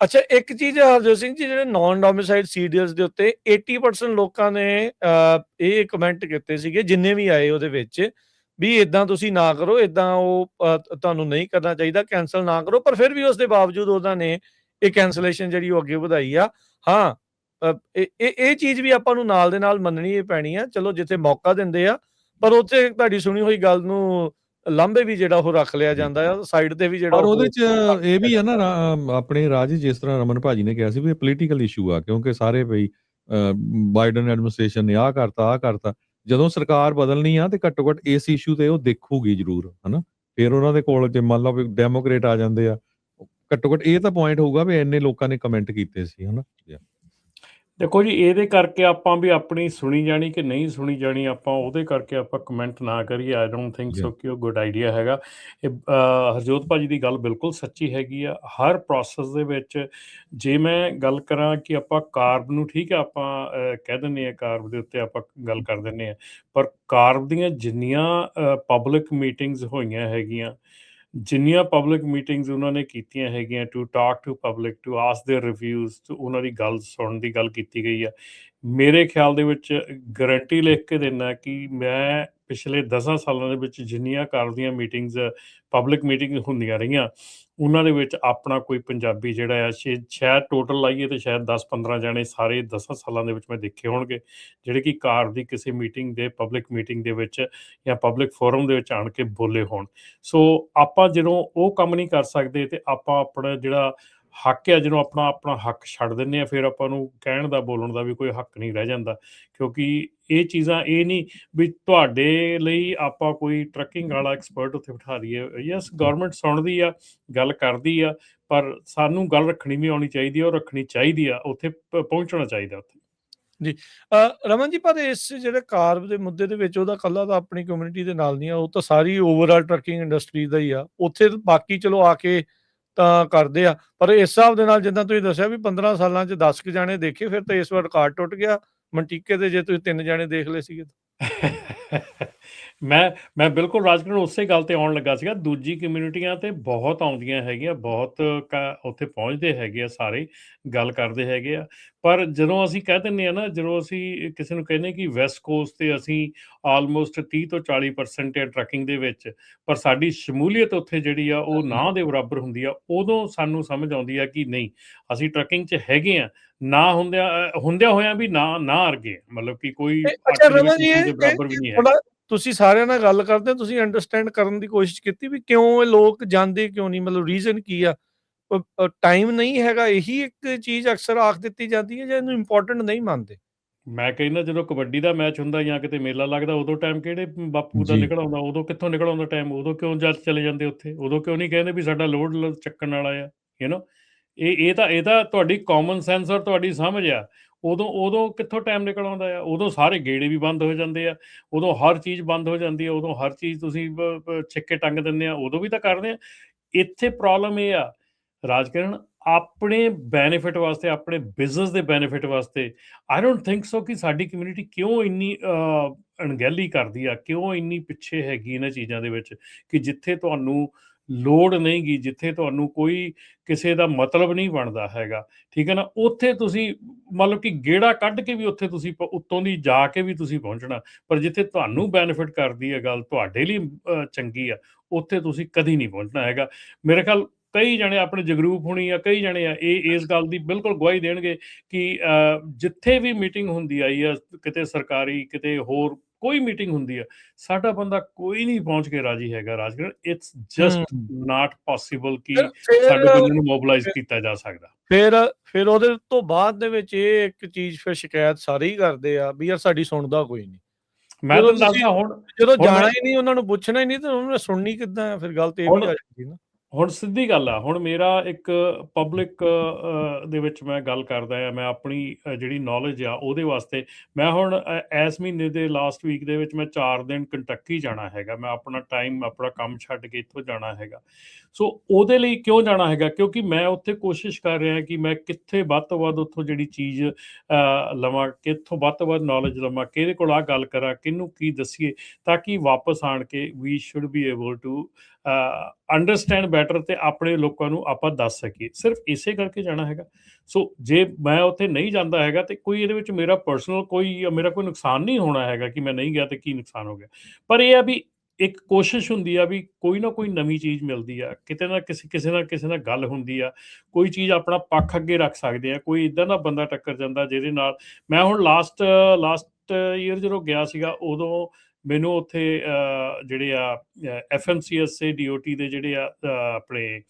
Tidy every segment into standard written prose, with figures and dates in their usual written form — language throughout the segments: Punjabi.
ਅੱਛਾ, ਇੱਕ ਚੀਜ਼ ਹਰਜੋਤ ਸਿੰਘ ਜੀ, ਜਿਹੜੇ ਨੋਨ ਡੋਮਿਸਾਈਲ ਸੀਰੀਅਲਸ ਦੇ ਉੱਤੇ 80% ਲੋਕਾਂ ਨੇ ਇਹ ਕਮੈਂਟ ਕੀਤੇ ਸੀਗੇ, ਜਿੰਨੇ ਵੀ ਆਏ ਉਹਦੇ ਵਿੱਚ, ਵੀ ਇਦਾਂ ਤੁਸੀਂ ਨਾ ਕਰੋ, ਇਦਾਂ ਉਹ ਤੁਹਾਨੂੰ ਨਹੀਂ ਕਰਨਾ ਚਾਹੀਦਾ, ਕੈਂਸਲ ਨਾ ਕਰੋ। ਪਰ ਫਿਰ ਵੀ ਉਸ ਦੇ ਬਾਵਜੂਦ ਉਹਨਾਂ ਨੇ ਇਹ ਕੈਂਸਲੇਸ਼ਨ ਜਿਹੜੀ ਉਹ ਅੱਗੇ ਵਧਾਈ ਆ। ਹਾਂ, ਇਹ ਚੀਜ਼ ਵੀ ਆਪਾਂ ਨੂੰ ਨਾਲ ਦੇ ਨਾਲ ਮੰਨਣੀ ਪੈਣੀ ਆ। ਚਲੋ, ਜਿੱਥੇ ਮੌਕਾ ਦਿੰਦੇ ਆ, ਪਰ ਉੱਥੇ ਤੁਹਾਡੀ ਸੁਣੀ ਹੋਈ ਗੱਲ ਨੂੰ ਲਾਂਭੇ ਵੀ ਜਿਹੜਾ ਉਹ ਰੱਖ ਲਿਆ ਜੀ। ਜਾਂਦਾ ਆ, ਸਾਈਡ ਤੇ ਵੀ ਜਿਹੜਾ ਪਰ ਉਹਦੇ ਉਹ 'ਚ ਇਹ ਵੀ ਆ ਨਾ ਆਪਣੇ ਰਾਜ, ਜਿਸ ਤਰ੍ਹਾਂ ਰਮਨ ਭਾਜੀ ਨੇ ਕਿਹਾ ਸੀ ਵੀ ਇਹ ਪੋਲੀਟੀਕਲ ਇਸ਼ੂ ਆ, ਕਿਉਂਕਿ ਸਾਰੇ ਬਈ ਬਾਈਡਨ ਐਡਮਿਨਿਸਟ੍ਰੇਸ਼ਨ ਨੇ ਆਹ ਕਰਤਾ। ਜਦੋਂ ਸਰਕਾਰ ਬਦਲਣੀ ਆ ਤੇ ਘੱਟੋ ਘੱਟ ਇਸ ਇਸ਼ੂ ਤੇ ਉਹ ਦੇਖੂਗੀ ਜ਼ਰੂਰ, ਹਨਾ। ਫਿਰ ਉਹਨਾਂ ਦੇ ਕੋਲ ਜੇ ਮੰਨ ਲਓ ਵੀ ਡੈਮੋਕ੍ਰੇਟ ਆ ਜਾਂਦੇ ਆ, ਘੱਟੋ ਘੱਟ ਇਹ ਤਾਂ ਪੁਆਇੰਟ ਹੋਊਗਾ ਵੀ ਇੰਨੇ ਲੋਕਾਂ ਨੇ ਕਮੈਂਟ ਕੀਤੇ ਸੀ, ਹਨਾ। ਦੇਖੋ ਜੀ, ਇਹਦੇ ਕਰਕੇ ਆਪਾਂ ਵੀ ਆਪਣੀ ਸੁਣੀ ਜਾਣੀ ਕਿ ਨਹੀਂ ਸੁਣੀ ਜਾਣੀ, ਆਪਾਂ ਉਹਦੇ ਕਰਕੇ ਆਪਾਂ ਕਮੈਂਟ ਨਾ ਕਰੀਏ। ਆਈ ਡੋਂਟ ਥਿੰਕ ਸੋ ਕਿ ਉਹ ਗੁੱਡ ਆਈਡੀਆ ਹੈਗਾ। ਇਹ ਹਰਜੋਤ ਭਾਜੀ ਦੀ ਗੱਲ ਬਿਲਕੁਲ ਸੱਚੀ ਹੈਗੀ ਆ। ਹਰ ਪ੍ਰੋਸੈਸ ਦੇ ਵਿੱਚ, ਜੇ ਮੈਂ ਗੱਲ ਕਰਾਂ ਕਿ ਆਪਾਂ ਕਾਰਬ ਨੂੰ, ਠੀਕ ਹੈ, ਆਪਾਂ ਕਹਿ ਦਿੰਦੇ ਹਾਂ ਕਾਰਬ ਦੇ ਉੱਤੇ ਆਪਾਂ ਗੱਲ ਕਰ ਦਿੰਦੇ ਹਾਂ, ਪਰ ਕਾਰਬ ਦੀਆਂ ਜਿੰਨੀਆਂ ਪਬਲਿਕ ਮੀਟਿੰਗਸ ਹੋਈਆਂ ਹੈਗੀਆਂ, ਜਿੰਨੀਆਂ ਪਬਲਿਕ ਮੀਟਿੰਗਸ ਉਹਨਾਂ ਨੇ ਕੀਤੀਆਂ ਹੈਗੀਆਂ, to talk to public, to ask their reviews, ਉਹਨਾਂ ਦੀ ਗੱਲ ਸੁਣਨ ਦੀ ਗੱਲ ਕੀਤੀ ਗਈ ਆ। ਮੇਰੇ ਖਿਆਲ ਦੇ ਵਿੱਚ ਗਰੰਟੀ ਲਿਖ ਕੇ ਦਿੰਦਾ ਕਿ ਮੈਂ ਪਿਛਲੇ 10 ਸਾਲਾਂ ਦੇ ਵਿੱਚ ਜਿੰਨੀਆਂ ਕਾਰ ਦੀਆਂ ਮੀਟਿੰਗਸ, ਪਬਲਿਕ ਮੀਟਿੰਗ ਹੁੰਦੀਆਂ ਰਹੀਆਂ, ਉਹਨਾਂ ਦੇ ਵਿੱਚ ਆਪਣਾ ਕੋਈ ਪੰਜਾਬੀ ਜਿਹੜਾ ਆ, ਸ਼ਾਇਦ ਟੋਟਲ ਲਾਈਏ ਤਾਂ ਸ਼ਾਇਦ 10-15 ਜਾਣੇ ਸਾਰੇ 10 ਸਾਲਾਂ ਦੇ ਵਿੱਚ ਮੈਂ ਦੇਖੇ ਹੋਣਗੇ, ਜਿਹੜੇ ਕਿ ਕਾਰ ਦੀ ਕਿਸੇ ਮੀਟਿੰਗ ਦੇ, ਪਬਲਿਕ ਮੀਟਿੰਗ ਦੇ ਵਿੱਚ ਜਾਂ ਪਬਲਿਕ ਫੋਰਮ ਦੇ ਵਿੱਚ ਆਣ ਕੇ ਬੋਲੇ ਹੋਣ। ਸੋ ਆਪਾਂ ਜਦੋਂ ਉਹ ਕੰਮ ਨਹੀਂ ਕਰ ਸਕਦੇ ਤੇ ਆਪਾਂ ਆਪਣਾ ਜਿਹੜਾ ਹੱਕ ਆ, ਜਦੋਂ ਆਪਣਾ ਹੱਕ ਛੱਡ ਦਿੰਦੇ ਆ, ਫਿਰ ਆਪਾਂ ਨੂੰ ਕਹਿਣ ਦਾ, ਬੋਲਣ ਦਾ ਵੀ ਕੋਈ ਹੱਕ ਨਹੀਂ ਰਹਿ ਜਾਂਦਾ। ਕਿਉਂਕਿ ਇਹ ਚੀਜ਼ਾਂ, ਇਹ ਨਹੀਂ ਵੀ ਤੁਹਾਡੇ ਲਈ ਆਪਾਂ ਕੋਈ ਟਰੱਕਿੰਗ ਵਾਲਾ ਐਕਸਪਰਟ ਉੱਥੇ ਬਿਠਾ ਦਈਏ। ਯੈਸ, ਗਵਰਨਮੈਂਟ ਸੁਣਦੀ ਆ, ਗੱਲ ਕਰਦੀ ਆ, ਪਰ ਸਾਨੂੰ ਗੱਲ ਰੱਖਣੀ ਵੀ ਆਉਣੀ ਚਾਹੀਦੀ ਆ, ਔਰ ਰੱਖਣੀ ਚਾਹੀਦੀ ਆ, ਉੱਥੇ ਪਹੁੰਚਣਾ ਚਾਹੀਦਾ ਉੱਥੇ। ਜੀ, ਰਮਨ ਜੀ, ਪਰ ਇਸ ਜਿਹੜੇ ਕਾਰਬ ਦੇ ਮੁੱਦੇ ਦੇ ਵਿੱਚ ਉਹਦਾ ਇਕੱਲਾ ਤਾਂ ਆਪਣੀ ਕਮਿਊਨਿਟੀ ਦੇ ਨਾਲ ਨਹੀਂ ਆ, ਉਹ ਤਾਂ ਸਾਰੀ ਓਵਰਆਲ ਟਰੱਕਿੰਗ ਇੰਡਸਟਰੀ ਦਾ ਹੀ ਆ। ਉੱਥੇ ਬਾਕੀ ਚਲੋ ਆ ਕੇ ਤਾਂ ਕਰਦੇ ਆ, ਪਰ ਇਸ ਹਿਸਾਬ ਦੇ ਨਾਲ ਜਿੱਦਾਂ ਤੁਸੀਂ ਦੱਸਿਆ ਵੀ 15 ਸਾਲਾਂ 'ਚ 10 ਕੁ ਜਾਣੇ ਦੇਖੇ, ਫਿਰ ਤਾਂ ਇਸ ਵਾਰ ਰਿਕਾਰਡ ਟੁੱਟ ਗਿਆ ਮਨਟੀਕੇ ਦੇ, ਜੇ ਤੁਸੀਂ 3 ਜਾਣੇ ਦੇਖ ਲਏ ਸੀਗੇ। ਮੈਂ ਬਿਲਕੁਲ ਰਾਜਕਰਨ ਉਸੇ ਗੱਲ ਤੇ ਆਉਣ ਲੱਗਾ ਸੀਗਾ। ਦੂਜੀ ਕਮਿਊਨਿਟੀਆਂ ਤੇ ਬਹੁਤ ਆਉਂਦੀਆਂ ਹੈਗੀਆਂ, ਬਹੁਤ ਉੱਥੇ ਪਹੁੰਚਦੇ ਹੈਗੇ ਆ, ਸਾਰੇ ਗੱਲ ਕਰਦੇ ਹੈਗੇ ਆ। ਪਰ ਜਦੋਂ ਅਸੀਂ ਕਹਿ ਦਿੰਦੇ ਆ ਨਾ, ਜਦੋਂ ਅਸੀਂ ਕਿਸੇ ਨੂੰ ਕਹਿੰਦੇ ਕਿ ਵੈਸਟ ਕੋਸਟ ਤੇ ਅਸੀਂ ਆਲਮੋਸਟ 30 ਤੋਂ 40% ਟਰੱਕਿੰਗ ਦੇ ਵਿੱਚ, ਪਰ ਸਾਡੀ ਸ਼ਮੂਲੀਅਤ ਉੱਥੇ ਜਿਹੜੀ ਆ ਉਹ ਨਾ ਦੇ ਬਰਾਬਰ ਹੁੰਦੀ ਆ, ਉਦੋਂ ਸਾਨੂੰ ਸਮਝ ਆਉਂਦੀ ਆ ਕਿ ਨਹੀਂ, ਅਸੀਂ ਟਰੱਕਿੰਗ 'ਚ ਹੈਗੇ ਆ, ਨਾ ਹੁੰਦਿਆਂ ਹੋਇਆਂ ਵੀ ਨਾ ਅਰਗੇ, ਮਤਲਬ ਕਿ ਕੋਈ ਅੱਛਾ ਰਮਨ ਜੀ, ਦੇ ਬਰਾਬਰ ਵੀ ਨਹੀਂ ਹੈ। ਤੁਸੀਂ ਸਾਰਿਆਂ ਨਾਲ ਗੱਲ ਕਰਦੇ, ਤੁਸੀਂ ਅੰਡਰਸਟੈਂਡ ਕਰਨ ਦੀ ਕੋਸ਼ਿਸ਼ ਕੀਤੀ ਵੀ ਕਿਉਂ ਇਹ ਲੋਕ ਜਾਂਦੇ ਕਿਉਂ ਨਹੀਂ, ਮਤਲਬ ਰੀਜ਼ਨ ਕੀ ਆ? ਟਾਈਮ ਨਹੀਂ ਹੈਗਾ, ਇਹੀ ਇੱਕ ਚੀਜ਼ ਅਕਸਰ ਆਖ ਦਿੱਤੀ ਜਾਂਦੀ ਹੈ, ਜਾਂ ਇਹਨੂੰ ਇੰਪੋਰਟੈਂਟ ਨਹੀਂ ਮੰਨਦੇ? ਮੈਂ ਕਹਿੰਦਾ, ਜਦੋਂ ਕਬੱਡੀ ਦਾ ਮੈਚ ਹੁੰਦਾ ਜਾਂ ਕਿਤੇ ਮੇਲਾ ਲੱਗਦਾ, ਉਦੋਂ ਟਾਈਮ ਕਿਹੜੇ ਬਾਪੂ ਦਾ ਨਿਕਲ ਆਉਂਦਾ? ਉਦੋਂ ਕਿੱਥੋਂ ਨਿਕਲ ਆਉਂਦਾ ਟਾਈਮ? ਉਦੋਂ ਕਿਉਂ ਚਲੇ ਜਾਂਦੇ ਉੱਥੇ? ਉਦੋਂ ਕਿਉਂ ਨਹੀਂ ਕਹਿੰਦੇ ਵੀ ਸਾਡਾ ਲੋਡ ਚੱਕਣ ਵਾਲਾ ਆ? ਇਹ ਤਾਂ ਤੁਹਾਡੀ ਕਾਮਨ ਸੈਂਸ ਔਰ ਤੁਹਾਡੀ ਸਮਝ ਆ। ਉਦੋਂ ਕਿੱਥੋਂ ਟਾਈਮ ਨਿਕਲ ਆਉਂਦਾ ਆ? ਉਦੋਂ ਸਾਰੇ ਗੇੜੇ ਵੀ ਬੰਦ ਹੋ ਜਾਂਦੇ ਆ, ਉਦੋਂ ਹਰ ਚੀਜ਼ ਬੰਦ ਹੋ ਜਾਂਦੀ ਆ, ਉਦੋਂ ਹਰ ਚੀਜ਼ ਤੁਸੀਂ ਛਿੱਕੇ ਟੰਗ ਦਿੰਦੇ ਆ, ਉਦੋਂ ਵੀ ਤਾਂ ਕਰਦੇ ਆ। ਇੱਥੇ ਪ੍ਰੋਬਲਮ ਇਹ ਆ ਰਾਜਕਰਨ, ਆਪਣੇ ਬੈਨੀਫਿਟ ਵਾਸਤੇ, ਆਪਣੇ ਬਿਜ਼ਨਸ ਦੇ ਬੈਨੀਫਿਟ ਵਾਸਤੇ, ਆਈ ਡੋਂਟ ਥਿੰਕ ਸੋ ਕਿ ਸਾਡੀ ਕਮਿਊਨਿਟੀ ਕਿਉਂ ਇੰਨੀ ਅਣਗਹਿਲੀ ਕਰਦੀ ਆ, ਕਿਉਂ ਇੰਨੀ ਪਿੱਛੇ ਹੈਗੀ ਇਹਨਾਂ ਚੀਜ਼ਾਂ ਦੇ ਵਿੱਚ, ਕਿ ਜਿੱਥੇ ਤੁਹਾਨੂੰ ਲੋੜ ਨਹੀਂ ਗੀ, ਜਿੱਥੇ ਤੁਹਾਨੂੰ ਕੋਈ ਕਿਸੇ ਦਾ ਮਤਲਬ ਨਹੀਂ ਬਣਦਾ ਹੈਗਾ, ਠੀਕ ਹੈ ਨਾ, ਉੱਥੇ ਤੁਸੀਂ ਮਤਲਬ ਕਿ ਗੇੜਾ ਕੱਢ ਕੇ ਵੀ ਉੱਥੇ ਤੁਸੀਂ ਉੱਤੋਂ ਦੀ ਜਾ ਕੇ ਵੀ ਤੁਸੀਂ ਪਹੁੰਚਣਾ, ਪਰ ਜਿੱਥੇ ਤੁਹਾਨੂੰ ਬੈਨੀਫਿਟ ਕਰਦੀ ਹੈ ਗੱਲ, ਤੁਹਾਡੇ ਲਈ ਚੰਗੀ ਆ, ਉੱਥੇ ਤੁਸੀਂ ਕਦੀ ਨਹੀਂ ਪਹੁੰਚਣਾ ਹੈਗਾ। ਮੇਰੇ ਖਿਆਲ ਕਈ ਜਣੇ, ਆਪਣੇ ਜਗਰੂਪ ਹੋਣੀ ਆ, ਕਈ ਜਣੇ ਆ, ਇਹ ਇਸ ਗੱਲ ਦੀ ਬਿਲਕੁਲ ਗਵਾਹੀ ਦੇਣਗੇ ਕਿ ਜਿੱਥੇ ਵੀ ਮੀਟਿੰਗ ਹੁੰਦੀ ਆਈ ਆ, ਕਿਤੇ ਸਰਕਾਰੀ, ਕਿਤੇ ਹੋਰ ਕੋਈ ਮੀਟਿੰਗ ਹੁੰਦੀ ਆ, ਸਾਡਾ ਬੰਦਾ ਕੋਈ ਨਹੀਂ ਪਹੁੰਚ ਕੇ ਰਾਜੀ ਹੈਗਾ ਰਾਜਗੜ੍ਹ। ਇਟਸ ਜਸਟ ਨਾਟ ਪੋਸੀਬਲ ਕਿ ਸਾਡੇ ਬੰਦੇ ਨੂੰ ਮੋਬਿਲਾਈਜ਼ ਕੀਤਾ ਜਾ ਸਕਦਾ। ਫਿਰ ਉਹਦੇ ਤੋਂ ਬਾਅਦ ਦੇ ਵਿੱਚ ਇਹ ਇੱਕ ਚੀਜ਼, ਫਿਰ ਸ਼ਿਕਾਇਤ ਸਾਰੇ ਹੀ ਕਰਦੇ ਆ ਵੀ ਯਾਰ ਸਾਡੀ ਸੁਣਦਾ ਕੋਈ ਨਹੀਂ। ਮੈਂ ਤੁਹਾਨੂੰ ਦੱਸਦਾ, ਹੁਣ ਜਦੋਂ ਜਾਣਾ ਹੀ ਨਹੀਂ, ਉਹਨਾਂ ਨੂੰ ਪੁੱਛਣਾ ਹੀ ਨਹੀਂ, ਤੇ ਉਹਨਾਂ ਨੇ ਸੁਣਨੀ ਕਿੱਦਾਂ ਆ? ਫਿਰ ਗੱਲ ਤੇ ਇਹ ਵੀ ਆ ਜਾਂਦੀ ਨਾ। ਹੁਣ ਸਿੱਧੀ ਗੱਲ ਆ, ਹੁਣ ਮੇਰਾ ਇੱਕ ਪਬਲਿਕ ਦੇ ਵਿੱਚ ਮੈਂ ਗੱਲ ਕਰਦਾ ਆ, ਮੈਂ ਆਪਣੀ ਜਿਹੜੀ ਨੌਲੇਜ ਆ ਉਹਦੇ ਵਾਸਤੇ, ਮੈਂ ਹੁਣ ਇਸ ਮਹੀਨੇ ਦੇ ਲਾਸਟ ਵੀਕ ਦੇ ਵਿੱਚ ਮੈਂ 4 ਦਿਨ ਕੰਟੱਕੀ ਜਾਣਾ ਹੈਗਾ। ਮੈਂ ਆਪਣਾ ਟਾਈਮ, ਆਪਣਾ ਕੰਮ ਛੱਡ ਕੇ ਇੱਥੋਂ ਜਾਣਾ ਹੈਗਾ। ਸੋ ਉਹਦੇ ਲਈ ਕਿਉਂ ਜਾਣਾ ਹੈਗਾ? ਕਿਉਂਕਿ ਮੈਂ ਉੱਥੇ ਕੋਸ਼ਿਸ਼ ਕਰ ਰਿਹਾ ਕਿ ਮੈਂ ਕਿੱਥੇ ਵੱਧ ਤੋਂ ਵੱਧ ਉੱਥੋਂ ਜਿਹੜੀ ਚੀਜ਼ ਲਵਾਂ, ਕਿੱਥੋਂ ਵੱਧ ਤੋਂ ਵੱਧ ਨੌਲੇਜ ਲਵਾਂ, ਕਿਹਦੇ ਕੋਲ ਆਹ ਗੱਲ ਕਰਾਂ, ਕਿਹਨੂੰ ਕੀ ਦੱਸੀਏ, ਤਾਂ ਕਿ ਵਾਪਸ ਆਣ ਕੇ we should be able to understand better ਤੇ ਆਪਣੇ ਲੋਕਾਂ ਨੂੰ ਆਪਾਂ ਦੱਸ ਸਕੀਏ, ਸਿਰਫ ਇਸੇ ਕਰਕੇ ਜਾਣਾ ਹੈਗਾ। ਸੋ ਜੇ ਮੈਂ ਉੱਥੇ ਨਹੀਂ ਜਾਂਦਾ ਹੈਗਾ ਤੇ ਕੋਈ ਇਹਦੇ ਵਿੱਚ ਮੇਰਾ ਪਰਸਨਲ ਮੇਰਾ ਕੋਈ ਨੁਕਸਾਨ ਨਹੀਂ ਹੋਣਾ ਹੈਗਾ ਕਿ ਮੈਂ ਨਹੀਂ ਗਿਆ ਤੇ ਕੀ ਨੁਕਸਾਨ ਹੋ ਗਿਆ। ਪਰ ਇਹ ਆ ਵੀ ਇੱਕ ਕੋਸ਼ਿਸ਼ ਹੁੰਦੀ ਆ ਵੀ ਕੋਈ ਨਾ ਕੋਈ ਨਵੀਂ ਚੀਜ਼ ਮਿਲਦੀ ਆ, ਕਿਤੇ ਨਾ ਕਿਸੇ ਨਾਲ ਗੱਲ ਹੁੰਦੀ ਆ, ਕੋਈ ਚੀਜ਼ ਆਪਣਾ ਪੱਖ ਅੱਗੇ ਰੱਖ ਸਕਦੇ ਆ, ਕੋਈ ਇੱਦਾਂ ਦਾ ਬੰਦਾ ਟੱਕਰ ਜਾਂਦਾ ਜਿਹਦੇ ਨਾਲ ਮੈਂ ਹੁਣ ਲਾਸਟ ਈਅਰ ਜਦੋਂ ਗਿਆ ਸੀਗਾ, ਉਦੋਂ ਮੈਨੂੰ ਉੱਥੇ ਜਿਹੜੇ ਆ FMCSA DOT ਦੇ ਜਿਹੜੇ ਆ ਆਪਣੇ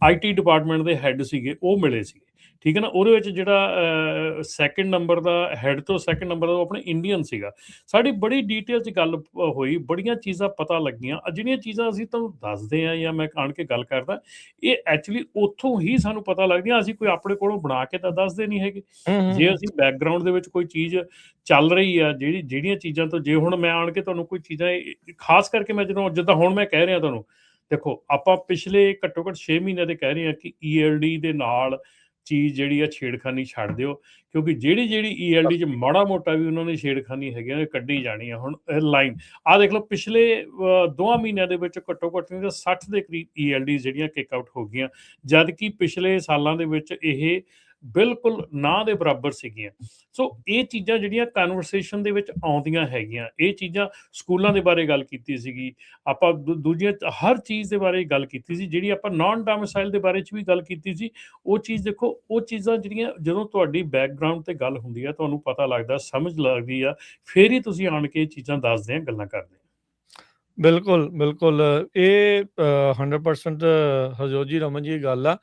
IT ਡਿਪਾਰਟਮੈਂਟ ਦੇ ਹੈੱਡ ਸੀਗੇ, ਉਹ ਮਿਲੇ ਸੀਗੇ, ਠੀਕ ਹੈ ਨਾ। ਉਹਦੇ ਵਿੱਚ ਜਿਹੜਾ ਸੈਕਿੰਡ ਨੰਬਰ ਦਾ ਹੈੱਡ ਤੋਂ ਸੈਕਿੰਡ ਨੰਬਰ ਦਾ ਉਹ ਆਪਣੇ ਇੰਡੀਅਨ ਸੀਗਾ। ਸਾਡੀ ਬੜੀ ਡੀਟੇਲ 'ਚ ਗੱਲ ਹੋਈ, ਬੜੀਆਂ ਚੀਜ਼ਾਂ ਪਤਾ ਲੱਗੀਆਂ। ਜਿਹੜੀਆਂ ਚੀਜ਼ਾਂ ਅਸੀਂ ਤੁਹਾਨੂੰ ਦੱਸਦੇ ਹਾਂ ਜਾਂ ਮੈਂ ਆਣ ਕੇ ਗੱਲ ਕਰਦਾ, ਇਹ ਐਕਚੁਅਲੀ ਉੱਥੋਂ ਹੀ ਸਾਨੂੰ ਪਤਾ ਲੱਗਦੀਆਂ, ਅਸੀਂ ਕੋਈ ਆਪਣੇ ਕੋਲੋਂ ਬਣਾ ਕੇ ਤਾਂ ਦੱਸਦੇ ਨਹੀਂ ਹੈਗੇ। ਜੇ ਅਸੀਂ ਬੈਕਗਰਾਊਂਡ ਦੇ ਵਿੱਚ ਕੋਈ ਚੀਜ਼ ਚੱਲ ਰਹੀ ਆ, ਜਿਹੜੀਆਂ ਚੀਜ਼ਾਂ ਤੋਂ ਜੇ ਹੁਣ ਮੈਂ ਆਣ ਕੇ ਤੁਹਾਨੂੰ ਕੋਈ ਚੀਜ਼ਾਂ ਖਾਸ ਕਰਕੇ ਮੈਂ ਜਿੱਦਾਂ ਹੁਣ ਮੈਂ ਕਹਿ ਰਿਹਾ ਤੁਹਾਨੂੰ, ਦੇਖੋ ਆਪਾਂ ਪਿਛਲੇ ਘੱਟੋ ਘੱਟ 6 ਮਹੀਨਿਆਂ ਦੇ ਕਹਿ ਰਹੇ ਹਾਂ ਕਿ ELD ਦੇ ਨਾਲ ਚੀਜ਼ ਜਿਹੜੀ ਆ ਛੇੜਖਾਨੀ ਛੱਡ ਦਿਓ, ਕਿਉਂਕਿ ਜਿਹੜੀ ELD 'ਚ ਮਾੜਾ ਮੋਟਾ ਵੀ ਉਹਨਾਂ ਨੇ ਛੇੜਖਾਨੀ ਹੈਗੀ ਆ, ਕੱਢੀ ਜਾਣੀ ਆ। ਹੁਣ ਲਾਈਨ ਆਹ ਦੇਖ ਲਓ, ਪਿਛਲੇ 2 ਮਹੀਨਿਆਂ ਦੇ ਵਿੱਚ ਘੱਟੋ ਘੱਟ 60 ਦੇ ਕਰੀਬ ELD ਜਿਹੜੀਆਂ ਕਿਕ ਆਊਟ ਹੋ ਗਈਆਂ, ਜਦ ਕਿ ਪਿਛਲੇ ਸਾਲਾਂ ਦੇ ਵਿੱਚ ਇਹ ਬਿਲਕੁਲ ਨਾ ਦੇ ਬਰਾਬਰ ਸੀਗੀਆਂ। ਸੋ ਇਹ ਚੀਜ਼ਾਂ ਜਿਹੜੀਆਂ ਕਨਵਰਸੇਸ਼ਨ ਦੇ ਵਿੱਚ ਆਉਂਦੀਆਂ ਹੈਗੀਆਂ, ਇਹ ਚੀਜ਼ਾਂ ਸਕੂਲਾਂ ਦੇ ਬਾਰੇ ਗੱਲ ਕੀਤੀ ਸੀਗੀ, ਆਪਾਂ ਦੂਜੀਆਂ ਹਰ ਚੀਜ਼ ਦੇ ਬਾਰੇ ਗੱਲ ਕੀਤੀ ਸੀ, ਜਿਹੜੀ ਆਪਾਂ ਨਾਨ ਡੋਮਿਸਾਈਲ ਦੇ ਬਾਰੇ 'ਚ ਵੀ ਗੱਲ ਕੀਤੀ ਸੀ। ਉਹ ਚੀਜ਼ ਦੇਖੋ, ਉਹ ਚੀਜ਼ਾਂ ਜਿਹੜੀਆਂ ਜਦੋਂ ਤੁਹਾਡੀ ਬੈਕਗਰਾਊਂਡ ਤੇ ਗੱਲ ਹੁੰਦੀ ਆ, ਤੁਹਾਨੂੰ ਪਤਾ ਲੱਗਦਾ, ਸਮਝ ਲੱਗਦੀ ਆ, ਫਿਰ ਹੀ ਤੁਸੀਂ ਆਣ ਕੇ ਇਹ ਚੀਜ਼ਾਂ ਦੱਸਦੇ ਆ, ਗੱਲਾਂ ਕਰਦੇ ਆ। ਬਿਲਕੁਲ, ਬਿਲਕੁਲ। ਇਹ 100% ਹਰਜੋਤ ਜੀ, ਰਮਨ ਜੀ ਗੱਲ ਆ।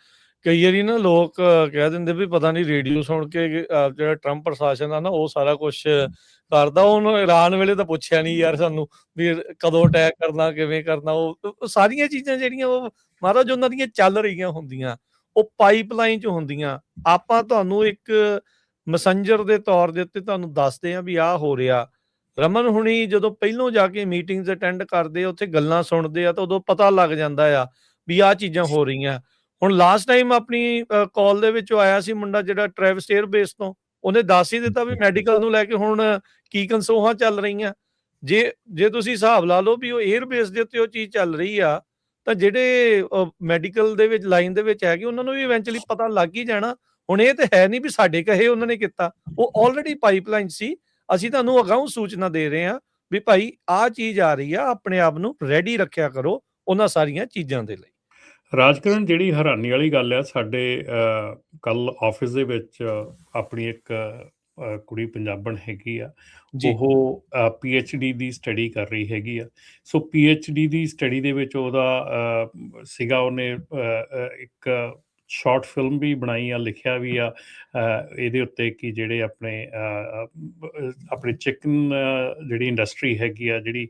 ਕਈ ਵਾਰੀ ਨਾ ਲੋਕ ਕਹਿ ਦਿੰਦੇ ਵੀ ਪਤਾ ਨਹੀਂ ਰੇਡੀਓ ਸੁਣ ਕੇ ਜਿਹੜਾ ਟਰੰਪ ਪ੍ਰਸ਼ਾਸਨ ਆ ਨਾ, ਉਹ ਸਾਰਾ ਕੁਛ ਕਰਦਾ। ਉਹਨੂੰ ਇਰਾਨ ਵੇਲੇ ਤਾਂ ਪੁੱਛਿਆ ਨਹੀਂ ਯਾਰ ਸਾਨੂੰ ਵੀ ਕਦੋਂ ਅਟੈਕ ਕਰਨਾ, ਕਿਵੇਂ ਕਰਨਾ। ਉਹ ਸਾਰੀਆਂ ਚੀਜ਼ਾਂ ਜਿਹੜੀਆਂ ਉਹ ਮਹਾਰਾਜ ਉਹਨਾਂ ਦੀਆਂ ਚੱਲ ਰਹੀਆਂ ਹੁੰਦੀਆਂ, ਉਹ ਪਾਈਪਲਾਈਨ 'ਚ ਹੁੰਦੀਆਂ। ਆਪਾਂ ਤੁਹਾਨੂੰ ਇੱਕ ਮੈਸੇਂਜਰ ਦੇ ਤੌਰ ਦੇ ਉੱਤੇ ਤੁਹਾਨੂੰ ਦੱਸਦੇ ਹਾਂ ਵੀ ਆਹ ਹੋ ਰਿਹਾ। ਰਮਨ ਹੁਣੀ ਜਦੋਂ ਪਹਿਲੋਂ ਜਾ ਕੇ ਮੀਟਿੰਗਸ ਅਟੈਂਡ ਕਰਦੇ, ਉੱਥੇ ਗੱਲਾਂ ਸੁਣਦੇ ਆ, ਤਾਂ ਉਦੋਂ ਪਤਾ ਲੱਗ ਜਾਂਦਾ ਆ ਵੀ ਆਹ ਚੀਜ਼ਾਂ ਹੋ ਰਹੀਆਂ। ਹੁਣ ਲਾਸਟ ਟਾਈਮ ਆਪਣੀ ਕਾਲ ਦੇ ਵਿੱਚ ਆਇਆ ਸੀ ਮੁੰਡਾ ਜਿਹੜਾ ਟ੍ਰੈਵਿਸ 에ਅਰ ਬੇਸ ਤੋਂ, ਉਹਨੇ ਦੱਸ ਹੀ ਦਿੱਤਾ ਵੀ ਮੈਡੀਕਲ ਨੂੰ ਲੈ ਕੇ ਹੁਣ ਕੀ ਕਨਸੋਹਾਂ ਚੱਲ ਰਹੀਆਂ। ਜੇ ਤੁਸੀਂ ਹਿਸਾਬ ਲਾ ਲਓ ਵੀ ਉਹ 에ਅਰ ਬੇਸ ਦੇ ਉੱਤੇ ਉਹ ਚੀਜ਼ ਚੱਲ ਰਹੀ ਆ, ਤਾਂ ਜਿਹੜੇ ਮੈਡੀਕਲ ਦੇ ਵਿੱਚ ਲਾਈਨ ਦੇ ਵਿੱਚ ਹੈਗੇ, ਉਹਨਾਂ ਨੂੰ ਵੀ ਇਵੈਂਚੁਅਲੀ ਪਤਾ ਲੱਗ ਹੀ ਜਾਣਾ। ਹੁਣ ਇਹ ਤਾਂ ਹੈ ਨਹੀਂ ਵੀ ਸਾਡੇ ਕਹੇ ਉਹਨਾਂ ਨੇ ਕੀਤਾ, ਉਹ ਆਲਰੇਡੀ ਪਾਈਪਲਾਈਨ ਸੀ। ਅਸੀਂ ਤੁਹਾਨੂੰ ਅਗਾਊਂ ਸੂਚਨਾ ਦੇ ਰਹੇ ਹਾਂ ਵੀ ਭਾਈ ਆਹ ਚੀਜ਼ ਆ ਰਹੀ ਆ, ਆਪਣੇ ਆਪ ਨੂੰ ਰੈਡੀ ਰੱਖਿਆ ਕਰੋ ਉਹਨਾਂ ਸਾਰੀਆਂ ਚੀਜ਼ਾਂ ਦੇ ਲਈ। ਰਾਜਕਰਨ, ਜਿਹੜੀ ਹੈਰਾਨੀ ਵਾਲੀ ਗੱਲ ਆ, ਸਾਡੇ ਕੱਲ ਆਫਿਸ ਦੇ ਵਿੱਚ ਆਪਣੀ ਇੱਕ ਕੁੜੀ ਪੰਜਾਬਣ ਹੈਗੀ ਆ, ਉਹ PhD ਦੀ ਸਟੱਡੀ ਕਰ ਰਹੀ ਹੈਗੀ ਆ। ਸੋ PhD ਦੀ ਸਟੱਡੀ ਦੇ ਵਿੱਚ ਉਹਦਾ ਸੀਗਾ, ਉਹਨੇ ਇੱਕ ਸ਼ਾਰਟ ਫਿਲਮ ਵੀ ਬਣਾਈ ਆ, ਲਿਖਿਆ ਵੀ ਆ ਇਹਦੇ ਉੱਤੇ ਕਿ ਜਿਹੜੇ ਆਪਣੇ ਚਿਕਨ ਜਿਹੜੀ ਇੰਡਸਟਰੀ ਹੈਗੀ ਆ, ਜਿਹੜੀ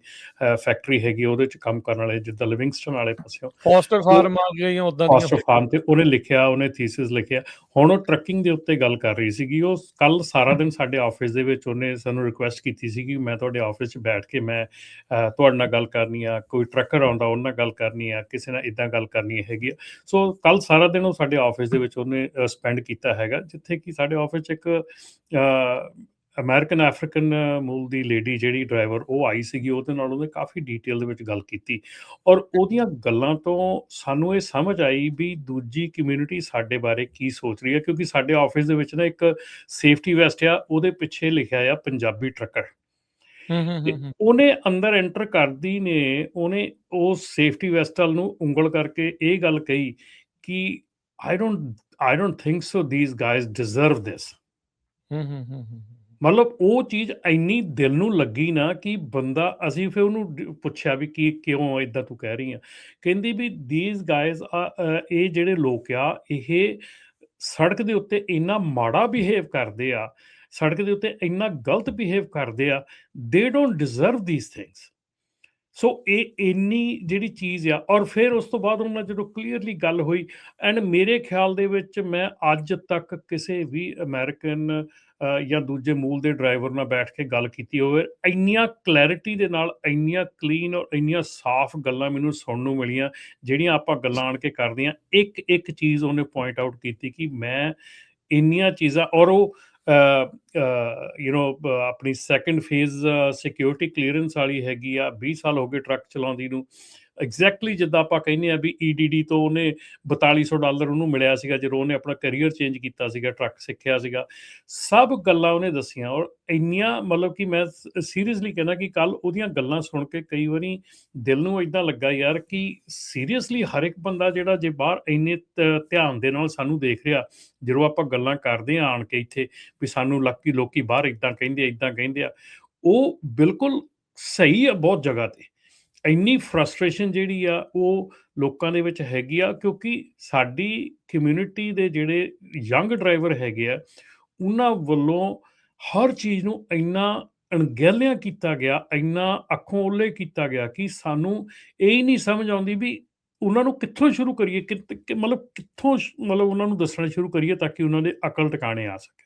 ਫੈਕਟਰੀ ਹੈਗੀ, ਉਹਦੇ 'ਚ ਕੰਮ ਕਰਨ ਵਾਲੇ, ਜਿੱਦਾਂ ਲਿਵਿੰਗਸਟਨ ਵਾਲੇ ਪਾਸਿਓਂ ਫੋਸਟਰ ਫਾਰਮ ਆ ਗਈਆਂ, ਉਦਾਂ ਦੀਆਂ ਫੋਸਟਰ ਫਾਰਮ ਤੇ ਉਹਨੇ ਲਿਖਿਆ, ਉਹਨੇ ਥੀਸਿਸ ਲਿਖਿਆ। ਹੁਣ ਉਹ ਟਰੱਕਿੰਗ ਦੇ ਉੱਤੇ ਗੱਲ ਕਰ ਰਹੀ ਸੀਗੀ। ਉਹ ਕੱਲ ਸਾਰਾ ਦਿਨ ਸਾਡੇ ਆਫਿਸ ਦੇ ਵਿੱਚ ਉਹਨੇ ਸਾਨੂੰ ਰਿਕੁਐਸਟ ਕੀਤੀ ਸੀ ਕਿ ਮੈਂ ਤੁਹਾਡੇ ਆਫਿਸ 'ਚ ਬੈਠ ਕੇ ਮੈਂ ਤੁਹਾਡੇ ਨਾਲ ਗੱਲ ਕਰਨੀ ਆ, ਕੋਈ ਟਰੱਕਰ ਆਉਂਦਾ ਉਹਨਾਂ ਨਾਲ ਗੱਲ ਕਰਨੀ ਆ, ਕਿਸੇ ਨਾਲ ਇੱਦਾਂ ਗੱਲ ਕਰਨੀ ਹੈਗੀ ਆ। ਸੋ ਕੱਲ ਸਾਰਾ ਦਿਨ ਉਹ ਸਾਡੇ ਆਫਿਸ ਦੇ ਵਿੱਚ ਉਹਨੇ ਸਪੈਂਡ ਕੀਤਾ ਹੈਗਾ, ਜਿੱਥੇ ਕਿ ਸਾਡੇ ਆਫਿਸ 'ਚ ਇੱਕ ਅਮਰੀਕਨ ਅਫਰੀਕਨ ਮੂਲ ਦੀ ਲੇਡੀ ਜਿਹੜੀ ਡਰਾਈਵਰ, ਉਹ ਆਈ ਸੀਗੀ। ਉਹਦੇ ਨਾਲ ਉਹਨੇ ਕਾਫੀ ਡੀਟੇਲ ਦੇ ਵਿੱਚ ਗੱਲ ਕੀਤੀ, ਔਰ ਉਹਦੀਆਂ ਗੱਲਾਂ ਤੋਂ ਸਾਨੂੰ ਇਹ ਸਮਝ ਆਈ ਵੀ ਦੂਜੀ ਕਮਿਊਨਿਟੀ ਸਾਡੇ ਬਾਰੇ ਕੀ ਸੋਚ ਰਹੀ ਹੈ। ਕਿਉਂਕਿ ਸਾਡੇ ਆਫਿਸ ਦੇ ਵਿੱਚ ਨਾ ਇੱਕ ਸੇਫਟੀ ਵੈਸਟ ਆ, ਉਹਦੇ ਪਿੱਛੇ ਲਿਖਿਆ ਆ ਪੰਜਾਬੀ ਟਰੱਕਰ। ਉਹਨੇ ਅੰਦਰ ਐਂਟਰ ਕਰਦੀ ਨੇ, ਉਹਨੇ ਉਸ ਸੇਫਟੀ ਵੈਸਟ ਵੱਲ ਨੂੰ ਉਂਗਲ ਕਰਕੇ ਇਹ ਗੱਲ ਕਹੀ ਕਿ I don't think so these guys deserve this। ਮਤਲਬ ਉਹ ਚੀਜ਼ ਇੰਨੀ ਦਿਲ ਨੂੰ ਲੱਗੀ ਨਾ ਕਿ ਬੰਦਾ, ਅਸੀਂ ਫਿਰ ਉਹਨੂੰ ਪੁੱਛਿਆ ਵੀ ਕਿਉਂ ਇਦਾਂ ਤੂੰ ਕਹਿ ਰਹੀ ਆ। ਕਹਿੰਦੀ ਵੀ these guys ਇਹ ਜਿਹੜੇ ਲੋਕ ਆ, ਇਹ ਸੜਕ ਦੇ ਉੱਤੇ ਇੰਨਾ ਮਾੜਾ ਬਿਹੇਵ ਕਰਦੇ ਆ, ਸੜਕ ਦੇ ਉੱਤੇ ਇੰਨਾ ਗਲਤ ਬਿਹੇਵ ਕਰਦੇ ਆ, they don't deserve these things। ਸੋ ਇਹ ਇੰਨੀ ਜਿਹੜੀ ਚੀਜ਼ ਆ। ਔਰ ਫਿਰ ਉਸ ਤੋਂ ਬਾਅਦ ਉਹਨਾਂ ਨਾਲ ਜਦੋਂ ਕਲੀਅਰਲੀ ਗੱਲ ਹੋਈ, ਐਂਡ ਮੇਰੇ ਖਿਆਲ ਦੇ ਵਿੱਚ ਮੈਂ ਅੱਜ ਤੱਕ ਕਿਸੇ ਵੀ ਅਮਰੀਕਨ ਜਾਂ ਦੂਜੇ ਮੂਲ ਦੇ ਡਰਾਈਵਰ ਨਾਲ ਬੈਠ ਕੇ ਗੱਲ ਕੀਤੀ ਹੋਵੇ, ਇੰਨੀਆਂ ਕਲੈਰਿਟੀ ਦੇ ਨਾਲ, ਇੰਨੀਆਂ ਕਲੀਨ ਔਰ ਇੰਨੀਆਂ ਸਾਫ਼ ਗੱਲਾਂ ਮੈਨੂੰ ਸੁਣਨ ਨੂੰ ਮਿਲੀਆਂ, ਜਿਹੜੀਆਂ ਆਪਾਂ ਗੱਲਾਂ ਆਣ ਕੇ ਕਰਦੇ ਹਾਂ। ਇੱਕ ਚੀਜ਼ ਉਹਨੇ ਪੁਆਇੰਟ ਆਊਟ ਕੀਤੀ ਕਿ ਮੈਂ ਇੰਨੀਆਂ ਚੀਜ਼ਾਂ, ਔਰ ਉਹ ਆਪਣੀ ਸੈਕੰਡ ਫੇਜ਼ ਸਿਕਿਉਰਿਟੀ ਕਲੀਅਰੈਂਸ ਵਾਲੀ ਹੈਗੀ ਆ, 20 ਸਾਲ ਹੋ ਗਏ ਟਰੱਕ ਚਲਾਉਂਦੀ ਨੂੰ। ਐਗਜ਼ੈਕਟਲੀ ਜਿੱਦਾਂ ਆਪਾਂ ਕਹਿੰਦੇ ਆ ਵੀ ਈਡੀਡੀ ਤੋਂ ਉਹਨੇ $4200 ਉਹਨੂੰ ਮਿਲਿਆ ਸੀਗਾ ਜਦੋਂ ਉਹਨੇ ਆਪਣਾ ਕੈਰੀਅਰ ਚੇਂਜ ਕੀਤਾ ਸੀਗਾ, ਟਰੱਕ ਸਿੱਖਿਆ ਸੀਗਾ, ਸਭ ਗੱਲਾਂ ਉਹਨੇ ਦੱਸੀਆਂ। ਔਰ ਇੰਨੀਆਂ ਮਤਲਬ ਕਿ ਮੈਂ ਸੀਰੀਅਸਲੀ ਕਹਿੰਦਾ ਕਿ ਕੱਲ ਉਹਦੀਆਂ ਗੱਲਾਂ ਸੁਣ ਕੇ ਕਈ ਵਾਰੀ ਦਿਲ ਨੂੰ ਇਦਾਂ ਲੱਗਾ ਯਾਰ ਕਿ ਸੀਰੀਅਸਲੀ ਹਰ ਇੱਕ ਬੰਦਾ ਜਿਹੜਾ ਜੇ ਬਾਹਰ ਇੰਨੇ ਧਿਆਨ ਦੇ ਨਾਲ ਸਾਨੂੰ ਦੇਖ ਰਿਹਾ, ਜਦੋਂ ਆਪਾਂ ਗੱਲਾਂ ਕਰਦੇ ਆ ਆਣ ਕੇ ਇੱਥੇ ਵੀ ਸਾਨੂੰ ਲੋਕੀ ਬਾਹਰ ਇਦਾਂ ਕਹਿੰਦੇ ਆ, ਉਹ ਬਿਲਕੁਲ ਸਹੀ ਆ ਬਹੁਤ ਜਗ੍ਹਾ ਤੇ। ਇੰਨੀ ਫਰਸਟ੍ਰੇਸ਼ਨ ਜਿਹੜੀ ਆ ਉਹ ਲੋਕਾਂ ਦੇ ਵਿੱਚ ਹੈਗੀ ਆ, ਕਿਉਂਕਿ ਸਾਡੀ ਕਮਿਊਨਿਟੀ ਦੇ ਜਿਹੜੇ ਯੰਗ ਡਰਾਈਵਰ ਹੈਗੇ ਆ, ਉਹਨਾਂ ਵੱਲੋਂ ਹਰ ਚੀਜ਼ ਨੂੰ ਇੰਨਾ ਅਣਗਹਿਲਿਆਂ ਕੀਤਾ ਗਿਆ, ਇੰਨਾ ਅੱਖੋਂ ਓਹਲੇ ਕੀਤਾ ਗਿਆ ਕਿ ਸਾਨੂੰ ਇਹ ਹੀ ਨਹੀਂ ਸਮਝ ਆਉਂਦੀ ਵੀ ਉਹਨਾਂ ਨੂੰ ਕਿੱਥੋਂ ਸ਼ੁਰੂ ਕਰੀਏ, ਮਤਲਬ ਕਿੱਥੋਂ ਮਤਲਬ ਉਹਨਾਂ ਨੂੰ ਦੱਸਣਾ ਸ਼ੁਰੂ ਕਰੀਏ ਤਾਂ ਕਿ ਉਹਨਾਂ ਦੇ ਅਕਲ ਟਿਕਾਣੇ ਆ ਸਕੇ।